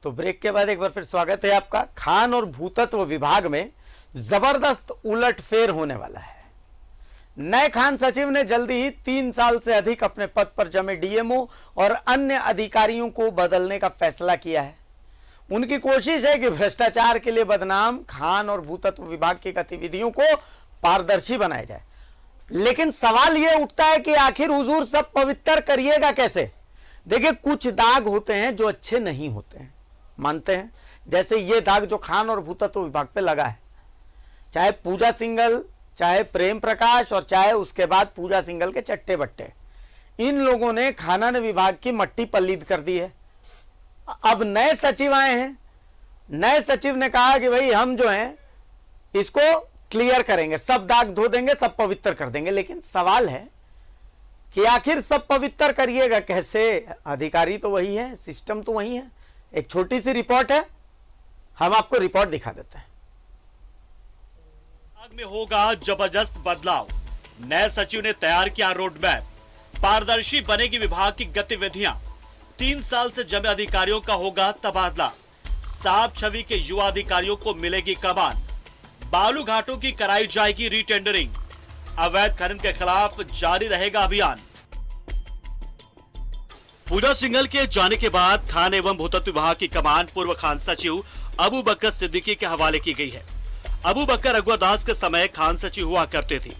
तो ब्रेक के बाद एक बार फिर स्वागत है आपका। खान और भूतत्व विभाग में जबरदस्त उलटफेर होने वाला है। नए खान सचिव ने जल्दी ही 3 साल से अधिक अपने पद पर जमे डीएमओ और अन्य अधिकारियों को बदलने का फैसला किया है। उनकी कोशिश है कि भ्रष्टाचार के लिए बदनाम खान और भूतत्व विभाग की गतिविधियों को पारदर्शी बनाया जाए। लेकिन सवाल यह उठता है कि आखिर हुजूर सब पवित्र करिएगा कैसे? देखिए, कुछ दाग होते हैं जो अच्छे नहीं होते हैं, मानते हैं। जैसे ये दाग जो खान और भूतत्व विभाग पे लगा है, चाहे पूजा सिंघल, चाहे प्रेम प्रकाश और चाहे उसके बाद पूजा सिंघल के चट्टे बट्टे, इन लोगों ने खानन विभाग की मट्टी पलीद कर दी है। अब नए सचिव आए हैं, नए सचिव ने कहा कि भाई हम जो हैं इसको क्लियर करेंगे, सब दाग धो देंगे, सब पवित्र कर देंगे। लेकिन सवाल है कि आखिर सब पवित्र करिएगा कैसे? अधिकारी तो वही है, सिस्टम तो वही है। एक छोटी सी रिपोर्ट है, हम आपको रिपोर्ट दिखा देते हैं। विभाग में होगा जबरदस्त बदलाव। नए सचिव ने तैयार किया रोड मैप। पारदर्शी बनेगी विभाग की गतिविधियां। 3 साल से जमे अधिकारियों का होगा तबादला। साफ छवि के युवा अधिकारियों को मिलेगी कमान। बालू घाटों की कराई जाएगी रीटेंडरिंग। अवैध खनन के खिलाफ जारी रहेगा अभियान। पूजा सिंघल के जाने के बाद खान एवं भूतत्व विभाग की कमान पूर्व खान सचिव अबू बकर सिद्दीकी के हवाले की गई है। अबू बकर अगुवादास के समय खान सचिव हुआ करते थे।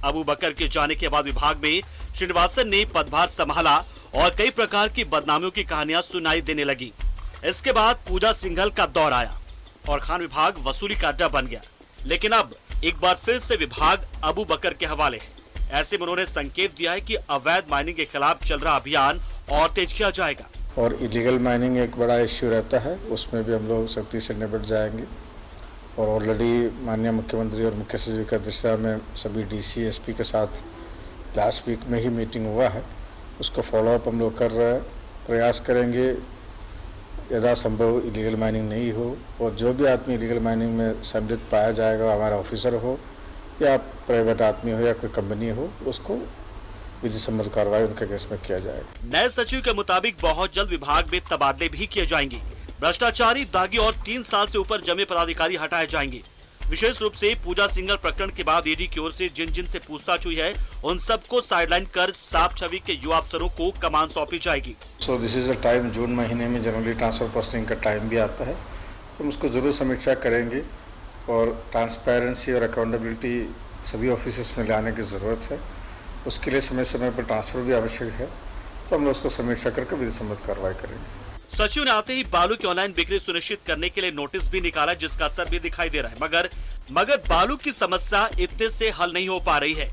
अबू बकर के जाने के बाद विभाग में श्रीनिवासन ने पदभार संभाला और कई प्रकार की बदनामियों की कहानियां सुनाई देने लगी। इसके बाद पूजा सिंघल का दौर आया और खान विभाग वसूली का अड्डा बन गया। लेकिन अब एक बार फिर से विभाग अबू बकर के हवाले है। ऐसे में उन्होंने संकेत दिया है कि अवैध माइनिंग के खिलाफ चल रहा अभियान और तेज किया जाएगा। और इलीगल माइनिंग एक बड़ा इश्यू रहता है, उसमें भी हम लोग सख्ती से निपट जाएंगे। और ऑलरेडी माननीय मुख्यमंत्री और मुख्य सचिव की दिशा में सभी डीसी एसपी के साथ लास्ट वीक में ही मीटिंग हुआ है, उसको फॉलोअप हम लोग कर रहे हैं। प्रयास करेंगे यथासंभव इलीगल माइनिंग नहीं हो, और जो भी आदमी इलीगल माइनिंग में सम्मिलित पाया जाएगा, हमारा ऑफिसर हो या प्राइवेट आदमी हो या कोई कंपनी हो, उसको विधि सम्मत कार्रवाई उनके केस में किया जाएगा। नए सचिव के मुताबिक बहुत जल्द विभाग में तबादले भी किए जाएंगे। भ्रष्टाचारी, दागी और 3 साल से ऊपर जमे पदाधिकारी हटाए जाएंगे। विशेष रूप से पूजा सिंघल प्रकरण के बाद ईडी की ओर से जिन से पूछताछ हुई है, उन सबको साइडलाइन कर साफ छवि के युवा अफसरों को कमान सौंपी जाएगी। So this is a time, जून महीने में जनरली ट्रांसफर पोस्टिंग का टाइम भी आता है, तो हम उसको जरूर समीक्षा करेंगे। और ट्रांसपेरेंसी और अकाउंटेबिलिटी सभी ऑफिस में लाने की ज़रूरत है। उसके लिए समय समय पर ट्रांसफर भी आवश्यक है, तो हम लोग उसको समीक्षा करके विधि सम्मत कार्रवाई करेंगे। सचिव ने आते ही बालू की ऑनलाइन बिक्री सुनिश्चित करने के लिए नोटिस भी निकाला, जिसका असर भी दिखाई दे रहा है। मगर बालू की समस्या इतने से हल नहीं हो पा रही है,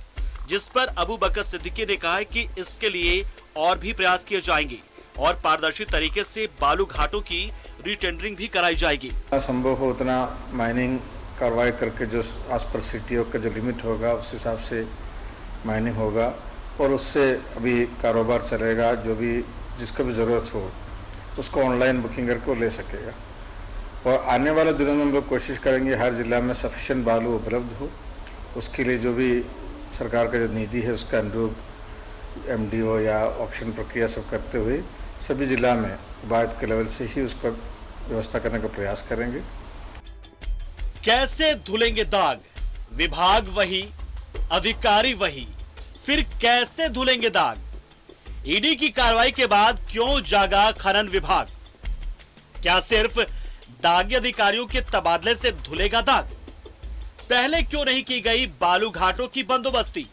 जिस पर अबू बकर सिद्दीकी ने कहा है कि इसके लिए और भी प्रयास किए जाएंगे और पारदर्शी तरीके से बालू घाटों की रीटेंडरिंग भी कराई जाएगी। संभव हो उतना माइनिंग कार्रवाई करके जो आस पर सीटीओ का जो लिमिट होगा उस हिसाब से माइनिंग होगा, और उससे अभी कारोबार चलेगा। जो भी जिसको भी ज़रूरत हो उसको ऑनलाइन बुकिंग करके वो ले सकेगा। और आने वाले दिनों में हम लोग कोशिश करेंगे हर जिला में सफिशिएंट बालू उपलब्ध हो। उसके लिए जो भी सरकार का जो नीति है उसका अनुरूप एमडीओ या ऑक्शन प्रक्रिया सब करते हुए सभी जिला में उपायुक्त के लेवल से ही उसका व्यवस्था करने का प्रयास करेंगे। कैसे धुलेंगे दाग? विभाग वही, अधिकारी वही, फिर कैसे धुलेंगे दाग? ईडी की कार्रवाई के बाद क्यों जागा खनन विभाग? क्या सिर्फ दागी अधिकारियों के तबादले से धुलेगा दाग? पहले क्यों नहीं की गई बालू घाटों की बंदोबस्ती?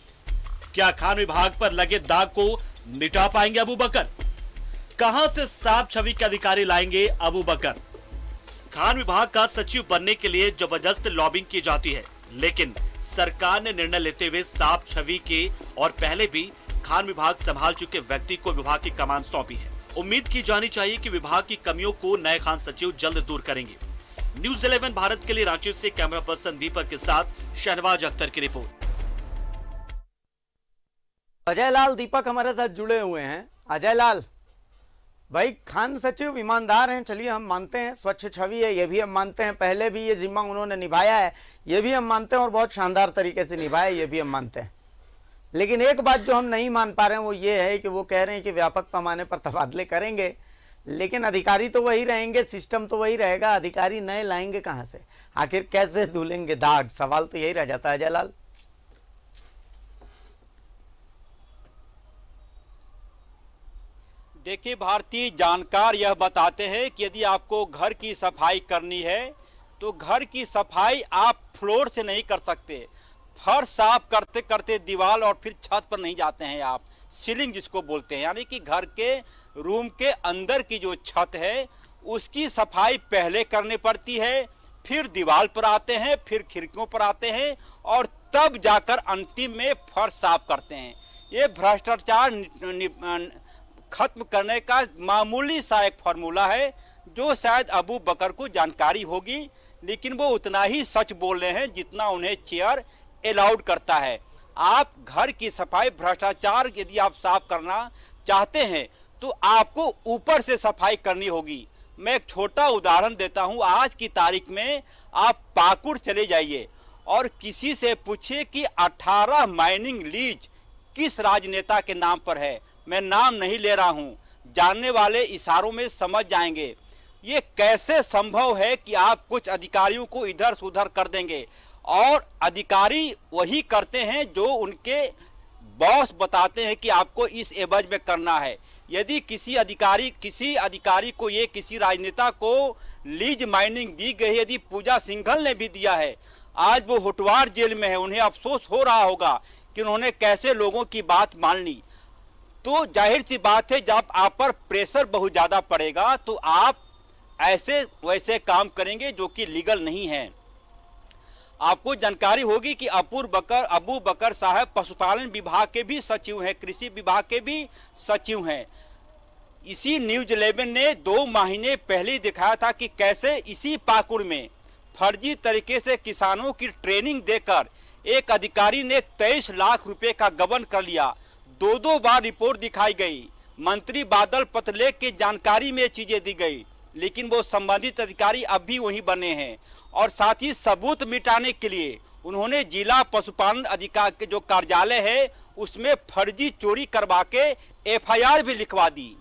क्या खान विभाग पर लगे दाग को मिटा पाएंगे अबू बकर? कहां से साफ छवि के अधिकारी लाएंगे अबू बकर? खान विभाग का सचिव बनने के लिए जबरदस्त लॉबिंग की जाती है, लेकिन सरकार ने निर्णय लेते हुए साफ छवि के और पहले भी खान विभाग संभाल चुके व्यक्ति को विभाग की कमान सौंपी है। उम्मीद की जानी चाहिए कि विभाग की कमियों को नए खान सचिव जल्द दूर करेंगे। न्यूज़ 11 भारत के लिए रांची से कैमरा पर्सन दीपक के साथ शहनवाज अख्तर की रिपोर्ट। अजय लाल दीपक हमारे साथ जुड़े हुए हैं। अजय लाल भाई, खान सचिव ईमानदार हैं, चलिए हम मानते हैं, स्वच्छ छवि है, ये भी हम मानते हैं, पहले भी ये जिम्मा उन्होंने निभाया है, ये भी हम मानते हैं, और बहुत शानदार तरीके से निभाया, ये भी हम मानते हैं। लेकिन एक बात जो हम नहीं मान पा रहे हैं वो ये है कि वो कह रहे हैं कि व्यापक पैमाने पर तबादले करेंगे, लेकिन अधिकारी तो वही रहेंगे, सिस्टम तो वही रहेगा, अधिकारी नए लाएंगे कहां से? आखिर कैसे धुलेंगे दाग? सवाल तो यही रह जाता है जयलाल। देखिए भारतीय जानकार यह बताते हैं कि यदि आपको घर की सफाई करनी है तो घर की सफाई आप फ्लोर से नहीं कर सकते। फर्श साफ करते करते दीवार और फिर छत पर नहीं जाते हैं आप, सीलिंग जिसको बोलते हैं, यानी कि घर के रूम के अंदर की जो छत है उसकी सफाई पहले करनी पड़ती है, फिर दीवार पर आते हैं, फिर खिड़कियों पर आते हैं और तब जाकर अंतिम में फर्श साफ करते हैं। ये भ्रष्टाचार खत्म करने का मामूली सा एक फार्मूला है जो शायद अबू बकर को जानकारी होगी, लेकिन वो उतना ही सच बोल रहे हैं जितना उन्हें चेयर अलाउड करता है। आप घर की सफाई, भ्रष्टाचार यदि आप साफ करना चाहते हैं तो आपको ऊपर से सफाई करनी होगी। मैं एक छोटा उदाहरण देता हूं। आज की तारीख में आप पाकुड़ चले जाइए और किसी से पूछिए कि 18 माइनिंग लीज किस राजनेता के नाम पर है। मैं नाम नहीं ले रहा हूं, जानने वाले इशारों में समझ जाएंगे। ये कैसे संभव है कि आप कुछ अधिकारियों को इधर से उधर कर देंगे और अधिकारी वही करते हैं जो उनके बॉस बताते हैं कि आपको इस एवज में करना है। यदि किसी अधिकारी को ये किसी राजनेता को लीज माइनिंग दी गई, यदि पूजा सिंघल ने भी दिया है, आज वो होटवार जेल में है, उन्हें अफसोस हो रहा होगा कि उन्होंने कैसे लोगों की बात मान ली। तो जाहिर सी बात है जब आप पर प्रेशर बहुत ज़्यादा पड़ेगा तो आप ऐसे वैसे काम करेंगे जो कि लीगल नहीं है। आपको जानकारी होगी कि अबू बकर साहब पशुपालन विभाग के भी सचिव हैं, कृषि विभाग के भी सचिव हैं। इसी न्यूज 11 ने 2 महीने पहले दिखाया था कि कैसे इसी पाकुड़ में फर्जी तरीके से किसानों की ट्रेनिंग देकर एक अधिकारी ने 23 लाख रुपए का गबन कर लिया। 2 बार रिपोर्ट दिखाई गई, मंत्री बादल पत्रलेख की जानकारी में चीजें दी गई, लेकिन वो संबंधित अधिकारी अब भी वहीं बने हैं। और साथ ही सबूत मिटाने के लिए उन्होंने जिला पशुपालन अधिकारी के जो कार्यालय है उसमें फर्जी चोरी करवा के एफआईआर भी लिखवा दी।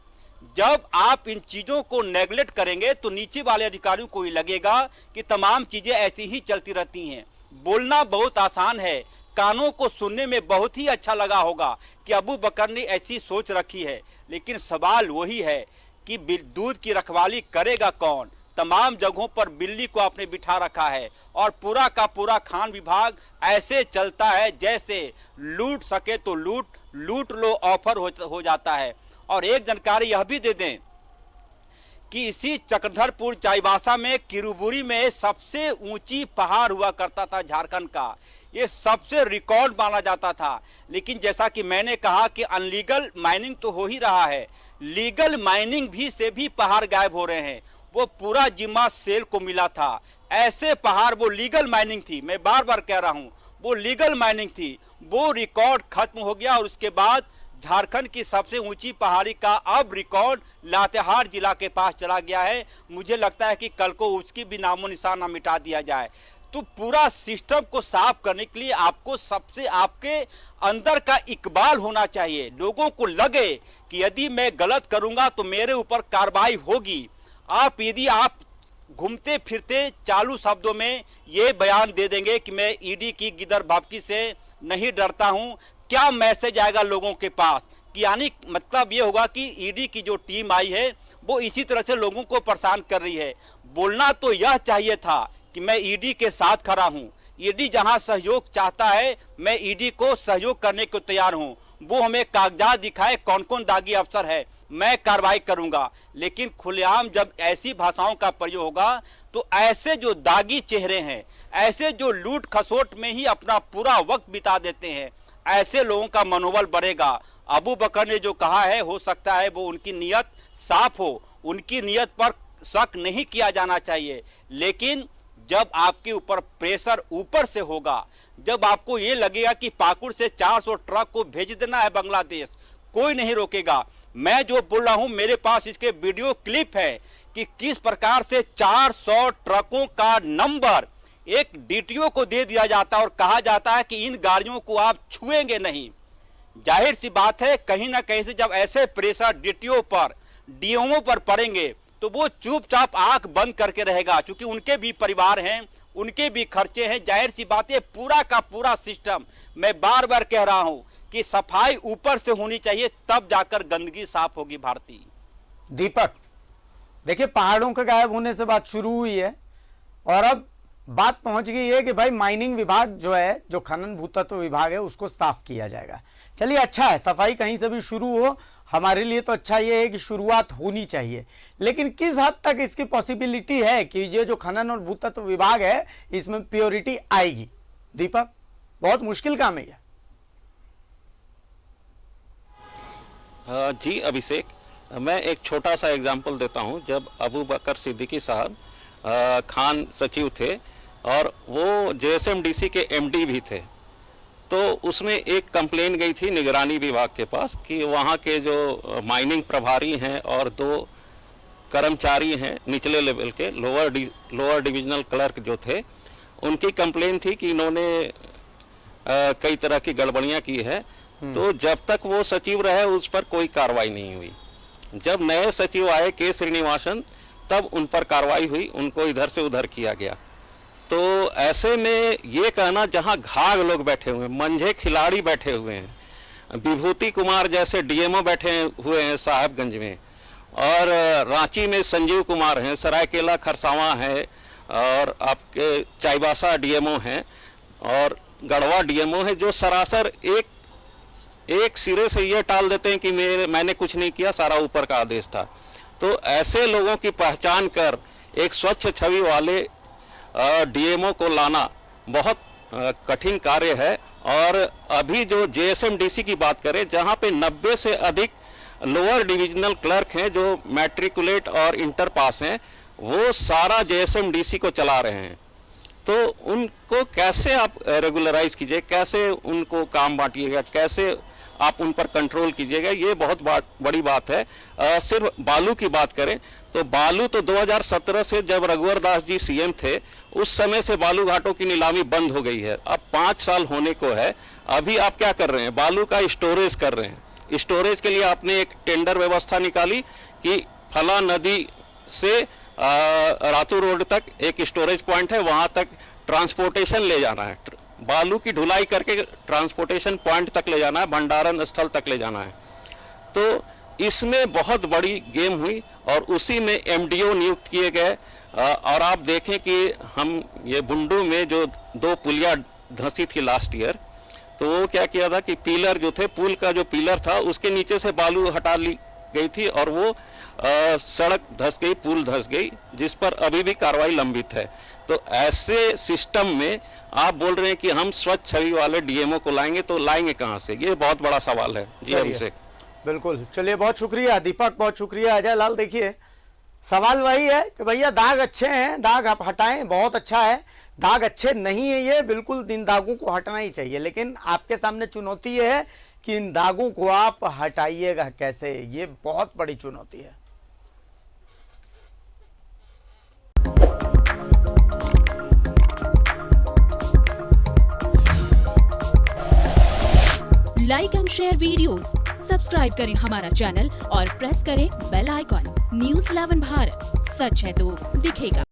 जब आप इन चीजों को नेगलेक्ट करेंगे तो नीचे वाले अधिकारियों को ही लगेगा कि तमाम चीजें ऐसी ही चलती रहती हैं। बोलना बहुत आसान है, कानों को सुनने में बहुत ही अच्छा लगा होगा कि अबू बकर ने ऐसी सोच रखी है, लेकिन सवाल वही है कि दूध की रखवाली करेगा कौन? तमाम जगहों पर बिल्ली को आपने बिठा रखा है और पूरा का पूरा खान विभाग ऐसे चलता है जैसे लूट सके तो लूट लो ऑफर हो जाता है। और एक जानकारी यह भी दे दें कि इसी चक्रधरपुर चाईबासा में किरुबुरी में सबसे ऊंची पहाड़ हुआ करता था झारखंड का, ये सबसे रिकॉर्ड माना जाता था। लेकिन जैसा कि मैंने कहा कि अनलीगल माइनिंग तो हो ही रहा है, लीगल माइनिंग भी से भी पहाड़ गायब हो रहे हैं। वो पूरा जिम्मा सेल को मिला था। ऐसे पहाड़, वो लीगल माइनिंग थी, मैं बार बार कह रहा हूं वो लीगल माइनिंग थी, वो रिकॉर्ड खत्म हो गया। और उसके बाद झारखंड की सबसे ऊंची पहाड़ी का अब रिकॉर्ड लातेहार जिला के पास चला गया है। मुझे लगता है कि कल को उसकी भी नामो निशान ना मिटा दिया जाए। तो पूरा सिस्टम को साफ करने के लिए आपको सबसे आपके अंदर का इकबाल होना चाहिए। लोगों को लगे कि यदि मैं गलत करूंगा तो मेरे ऊपर कार्रवाई होगी। यदि आप घूमते फिरते चालू शब्दों में ये बयान दे देंगे कि मैं ईडी की गिदर भभकी से नहीं डरता हूं, क्या मैसेज आएगा लोगों के पास? कि यानी मतलब ये होगा कि ईडी की जो टीम आई है वो इसी तरह से लोगों को परेशान कर रही है। बोलना तो यह चाहिए था कि मैं ईडी के साथ खड़ा हूं, ईडी जहां सहयोग चाहता है मैं ईडी को सहयोग करने को तैयार हूं। वो हमें कागजात दिखाए कौन कौन दागी अफसर है, मैं कार्रवाई करूंगा। लेकिन खुलेआम जब ऐसी भाषाओं का प्रयोग होगा तो ऐसे जो दागी चेहरे हैं, ऐसे जो लूट खसोट में ही अपना पूरा वक्त बिता देते हैं, ऐसे लोगों का मनोबल बढ़ेगा। अबू बकर ने जो कहा है हो सकता है वो उनकी नीयत साफ हो, उनकी नीयत पर शक नहीं किया जाना चाहिए। लेकिन जब आपके ऊपर प्रेशर ऊपर से होगा, जब आपको ये लगेगा कि पाकुड़ से 400 ट्रक को भेज देना है बांग्लादेश, कोई नहीं रोकेगा। मैं जो बोल रहा हूं मेरे पास इसके वीडियो क्लिप है कि किस प्रकार से 400 ट्रकों का नंबर एक डीटीओ को दे दिया जाता है और कहा जाता है कि इन गाड़ियों को आप छुएंगे नहीं। जाहिर सी बात है कहीं ना कहीं से जब ऐसे प्रेशर डीटीओ पर डीएमओ पर पड़ेंगे तो वो चुपचाप आंख बंद करके रहेगा, क्योंकि उनके भी परिवार हैं, उनके भी खर्चे हैं। जाहिर सी बात है, पूरा का पूरा सिस्टम, मैं बार बार कह रहा हूं कि सफाई ऊपर से होनी चाहिए, तब जाकर गंदगी साफ होगी। भारती दीपक, देखिए पहाड़ों के गायब होने से बात शुरू हुई है और अब बात पहुंच गई है कि भाई माइनिंग विभाग जो है, जो खनन भूतत्व विभाग है, उसको साफ किया जाएगा। चलिए अच्छा है, सफाई कहीं से भी शुरू हो, हमारे लिए तो अच्छा ये है कि शुरुआत होनी चाहिए। लेकिन किस हद तक इसकी पॉसिबिलिटी है कि ये जो खनन और भूतत्व विभाग है इसमें प्योरिटी आएगी? दीपक, बहुत मुश्किल काम है ये। जी अभिषेक, मैं एक छोटा सा एग्जांपल देता हूं। जब अबू बकर सिद्दीकी साहब खान सचिव थे और वो जेएसएमडीसी के एमडी भी थे, तो उसमें एक कंप्लेन गई थी निगरानी विभाग के पास कि वहाँ के जो माइनिंग प्रभारी हैं और 2 कर्मचारी हैं निचले लेवल के, लोअर डिविजनल क्लर्क जो थे, उनकी कंप्लेन थी कि इन्होंने कई तरह की गड़बड़ियाँ की है। तो जब तक वो सचिव रहे उस पर कोई कार्रवाई नहीं हुई। जब नए सचिव आए के श्रीनिवासन, तब उन पर कार्रवाई हुई, उनको इधर से उधर किया गया। तो ऐसे में ये कहना, जहां घाघ लोग बैठे हुए हैं, मंझे खिलाड़ी बैठे हुए हैं, विभूति कुमार जैसे डीएमओ बैठे हुए हैं साहिबगंज में, और रांची में संजीव कुमार हैं, सरायकेला खरसावां है, और आपके चाईबासा डीएमओ हैं, और गढ़वा डीएमओ है, जो सरासर एक सिरे से ये टाल देते हैं कि मैंने कुछ नहीं किया, सारा ऊपर का आदेश था। तो ऐसे लोगों की पहचान कर एक स्वच्छ छवि वाले डीएमओ को लाना बहुत कठिन कार्य है। और अभी जो जेएसएमडीसी की बात करें, जहां पे 90 से अधिक लोअर डिविजनल क्लर्क हैं जो मैट्रिकुलेट और इंटर पास हैं, वो सारा जेएसएमडीसी को चला रहे हैं। तो उनको कैसे आप रेगुलराइज कीजिए, कैसे उनको काम बांटिएगा, कैसे आप उन पर कंट्रोल कीजिएगा, ये बहुत बड़ी बात है। सिर्फ बालू की बात करें तो बालू तो 2017 से जब रघुवर दास जी सीएम थे, उस समय से बालू घाटों की नीलामी बंद हो गई है। अब 5 साल होने को है। अभी आप क्या कर रहे हैं? बालू का स्टोरेज कर रहे हैं। स्टोरेज के लिए आपने एक टेंडर व्यवस्था निकाली कि फला नदी से रातू रोड तक एक स्टोरेज पॉइंट है, वहां तक ट्रांसपोर्टेशन ले जाना है, बालू की ढुलाई करके ट्रांसपोर्टेशन पॉइंट तक ले जाना है, भंडारण स्थल तक ले जाना है। तो इसमें बहुत बड़ी गेम हुई और उसी में एमडीओ नियुक्त किए गए। और आप देखें कि हम ये बुंडू में जो 2 पुलिया धंसी थी लास्ट ईयर, तो वो क्या किया था कि पिलर जो थे, पुल का जो पिलर था उसके नीचे से बालू हटा ली गई थी और वो सड़क धंस गई, पुल धंस गई, जिस पर अभी भी कार्रवाई लंबित है। तो ऐसे सिस्टम में आप बोल रहे हैं कि हम स्वच्छ छवि वाले डीएमओ को लाएंगे, तो लाएंगे कहां से? ये बहुत बड़ा सवाल है। जी अभिषेक, बिल्कुल। चलिए, बहुत शुक्रिया दीपक, बहुत शुक्रिया अजय लाल। देखिए, सवाल वही है कि भैया दाग अच्छे हैं, दाग आप हटाएं, बहुत अच्छा है। दाग अच्छे नहीं है, ये बिल्कुल इन दागों को हटाना ही चाहिए, लेकिन आपके सामने चुनौती ये है कि इन दागों को आप हटाइएगा कैसे, ये बहुत बड़ी चुनौती है। Like and share videos, subscribe करें हमारा चैनल और प्रेस करें बेल आइकॉन। न्यूज़ 11 भारत, सच है तो दिखेगा।